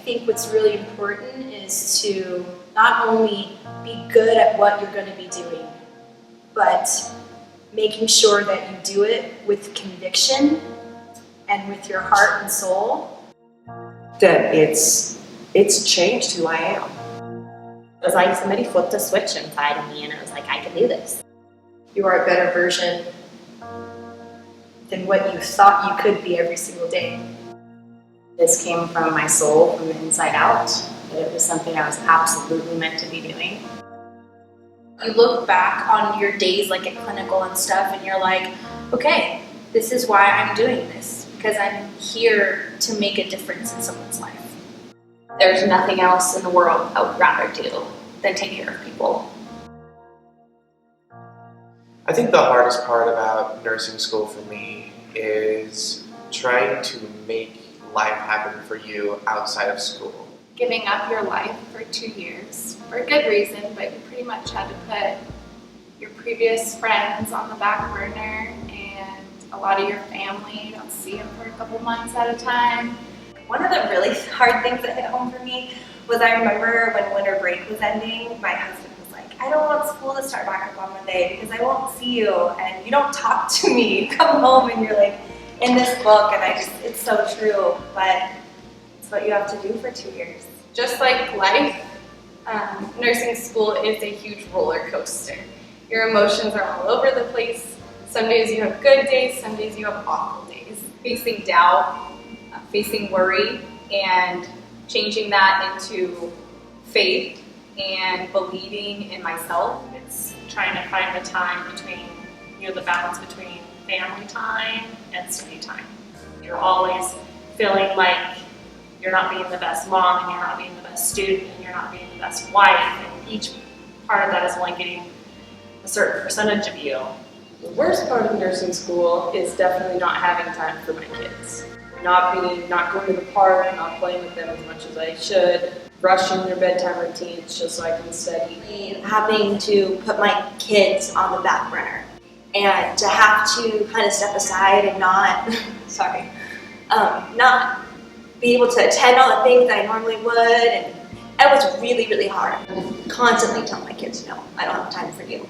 think what's really important is to not only be good at what you're going to be doing, but making sure that you do it with conviction and with your heart and soul. That it's changed who I am. It was like somebody flipped a switch inside of me and I was like, I can do this. You are a better version than what you thought you could be every single day. This came from my soul, from the inside out, that it was something I was absolutely meant to be doing. You look back on your days like at clinical and stuff and you're like, okay, this is why I'm doing this, because I'm here to make a difference in someone's life. There's nothing else in the world I would rather do than take care of people. I think the hardest part about nursing school for me is trying to make life happen for you outside of school. Giving up your life for 2 years for a good reason, but you pretty much had to put your previous friends on the back burner and a lot of your family. You don't see them for a couple months at a time. One of the really hard things that hit home for me was I remember when winter break was ending, my husband was like, I don't want school to start back up on Monday because I won't see you and you don't talk to me. You come home and you're like in this book, and it's so true, but it's what you have to do for 2 years. Just like life, nursing school is a huge roller coaster. Your emotions are all over the place. Some days you have good days, some days you have awful days. Facing doubt, facing worry, and changing that into faith and believing in myself. It's trying to find the time between, the balance between family time and study time. You're always feeling like you're not being the best mom, and you're not being the best student, and you're not being the best wife, and each part of that is only getting a certain percentage of you. The worst part of nursing school is definitely not having time for my kids. Not going to the park, not playing with them as much as I should, rushing their bedtime routines just so I can study. Having to put my kids on the back burner and to have to kind of step aside and not, not be able to attend all the things that I normally would, and it was really, really hard. Constantly tell my kids, no, I don't have time for you.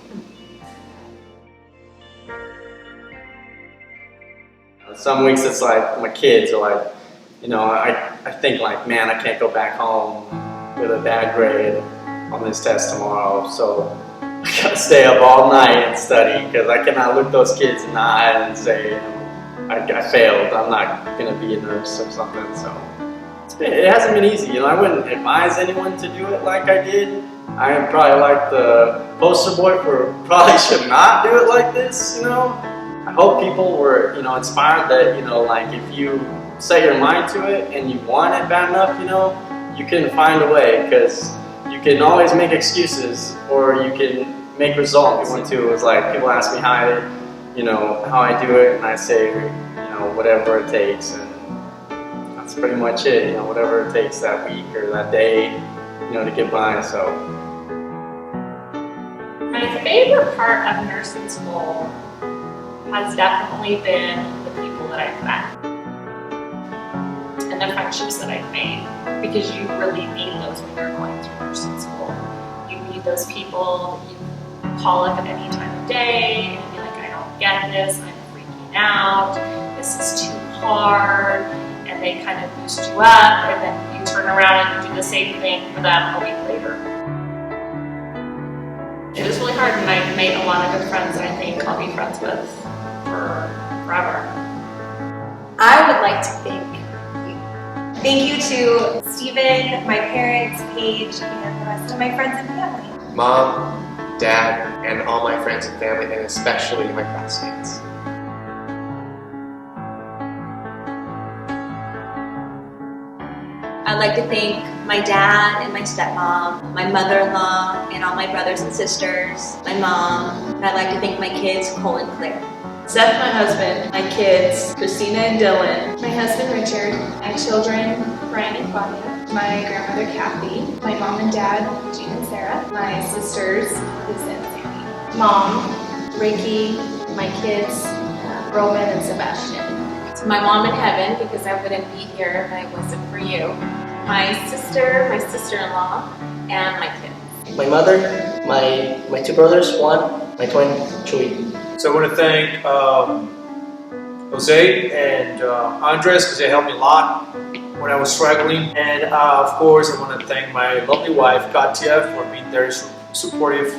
Some weeks it's like my kids are like, I think like, man, I can't go back home with a bad grade on this test tomorrow, so I gotta stay up all night and study because I cannot look those kids in the eye and say, I failed, I'm not gonna be a nurse or something. So it hasn't been easy. I wouldn't advise anyone to do it like I did. I am probably like the poster boy for probably should not do it like this, I hope people were, inspired that, like if you set your mind to it and you want it bad enough, you can find a way, because you can always make excuses or you can make results. One too was like, people ask me how I do it, and I say, whatever it takes, and that's pretty much it, whatever it takes that week or that day, to get by, so. My favorite part of nursing school has definitely been the people that I've met and the friendships that I've made, because you really need those when you're going through nursing school. You need those people you call up at any time of day and be like, I don't get this, I'm freaking out, this is too hard, and they kind of boost you up, and then you turn around and you do the same thing for them a week later. It was really hard, and I made a lot of good friends that I think I'll be friends with forever. I would like to thank you to Stephen, my parents, Paige, and the rest of my friends and family. Mom, Dad, and all my friends and family, and especially my classmates. I'd like to thank my dad and my stepmom, my mother-in-law, and all my brothers and sisters, my mom, and I'd like to thank my kids, Cole and Claire. Seth, my husband, my kids, Christina and Dylan, My husband Richard, my children Brian and Claudia, my grandmother Kathy, my mom and dad Jean and Sarah, my sisters Lisa and Sandy, Mom, Ricky, my kids Roman and Sebastian. To my mom in heaven, because I wouldn't be here if it wasn't for you. my sister, my sister-in-law, and my kids. My mother, my two brothers, one, my twin, Chewy. So I want to thank Jose and Andres because they helped me a lot when I was struggling. And of course, I want to thank my lovely wife, Katya, for being very supportive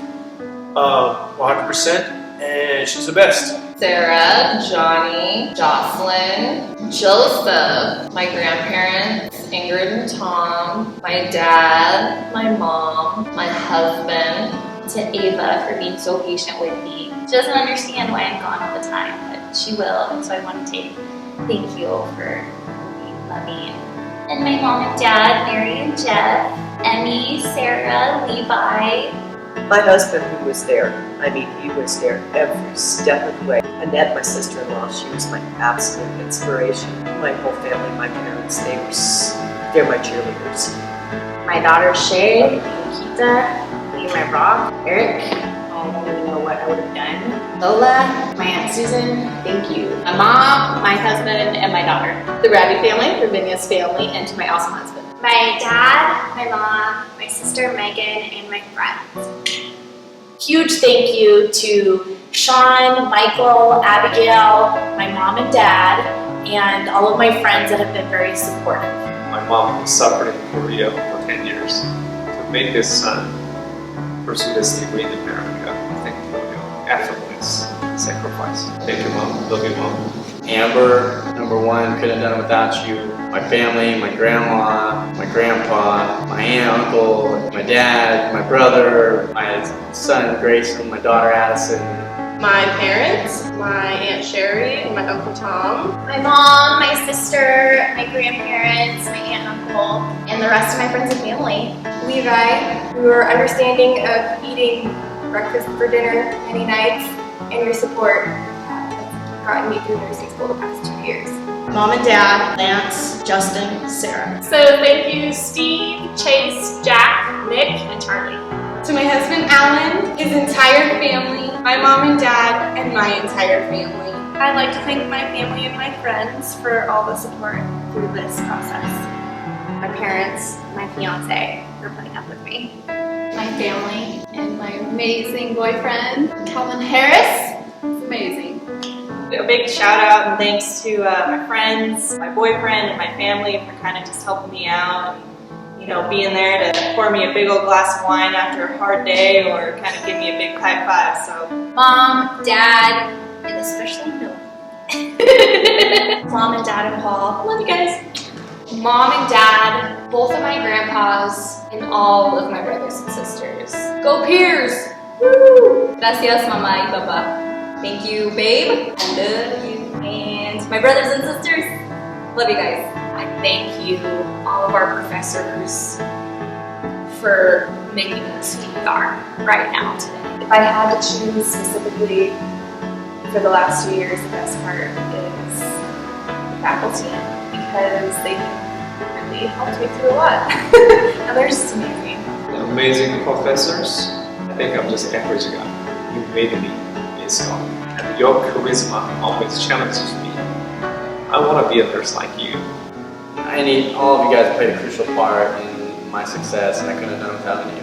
100%. And she's the best. Sarah, Johnny, Jocelyn, Joseph, my grandparents, Ingrid and Tom, my dad, my mom, my husband, to Ava for being so patient with me. She doesn't understand why I'm gone all the time, but she will, and so I want to thank you for being loving. And my mom and dad, Mary and Jeff, Emmy, Sarah, Levi. My husband, who was there, I mean, he was there every step of the way. Annette, my sister-in-law, she was my absolute inspiration. My whole family, my parents, they're my cheerleaders. My daughter Shay, Nikita, my rock, Eric, I don't even know what I would have done. Lola, my Aunt Susan, thank you. My mom, my husband, and my daughter. The Rabbit family, Ravinia's family, and to my awesome husband. My dad, my mom, my sister Megan, and my friends. Huge thank you to Sean, Michael, Abigail, my mom and dad, and all of my friends that have been very supportive. My mom was suffering in Korea for 10 years. To make this son pursue this degree in America, I think for your effortless sacrifice. Thank you, Mom. Love you, Mom. Amber, number one, couldn't have done it without you. My family, my grandma, my grandpa, my aunt, uncle, my dad, my brother, my son Grayson, my daughter Addison. My parents, my Aunt Sherry, and my Uncle Tom. My mom, my sister, my grandparents, my aunt and uncle, and the rest of my friends and family. Levi, we were understanding of eating breakfast for dinner many nights, and your support has gotten me through nursing school the past 2 years. Mom and dad, Lance, Justin, Sarah. So thank you, Steve, Chase, Jack, Nick, and Charlie. To my husband Alan, his entire family, my mom and dad, and my entire family. I'd like to thank my family and my friends for all the support through this process. My parents, my fiance, for putting up with me. My family, and my amazing boyfriend, Calvin Harris. It's amazing. A big shout out and thanks to my friends, my boyfriend, and my family for kind of just helping me out and, you know, being there to pour me a big old glass of wine after a hard day or kind of give me a big high five. So, Mom, Dad, and especially Noah. Mom and Dad and Paul, love you guys. Mom and Dad, both of my grandpas, and all of my brothers and sisters. Go Piers! Woo! Gracias, Mama y Papa. Thank you, babe. I love you. And my brothers and sisters, love you guys. I thank you, all of our professors, for making us who we are right now today. If I had to choose specifically for the last 2 years, the best part is the faculty, because they really helped me through a lot. And they're just amazing. Amazing professors. I think I'm just an average guy. You made me so. And your charisma always challenges me. I want to be a nurse like you. I need all of you guys to play a crucial part in my success, and I couldn't have done it without any of you.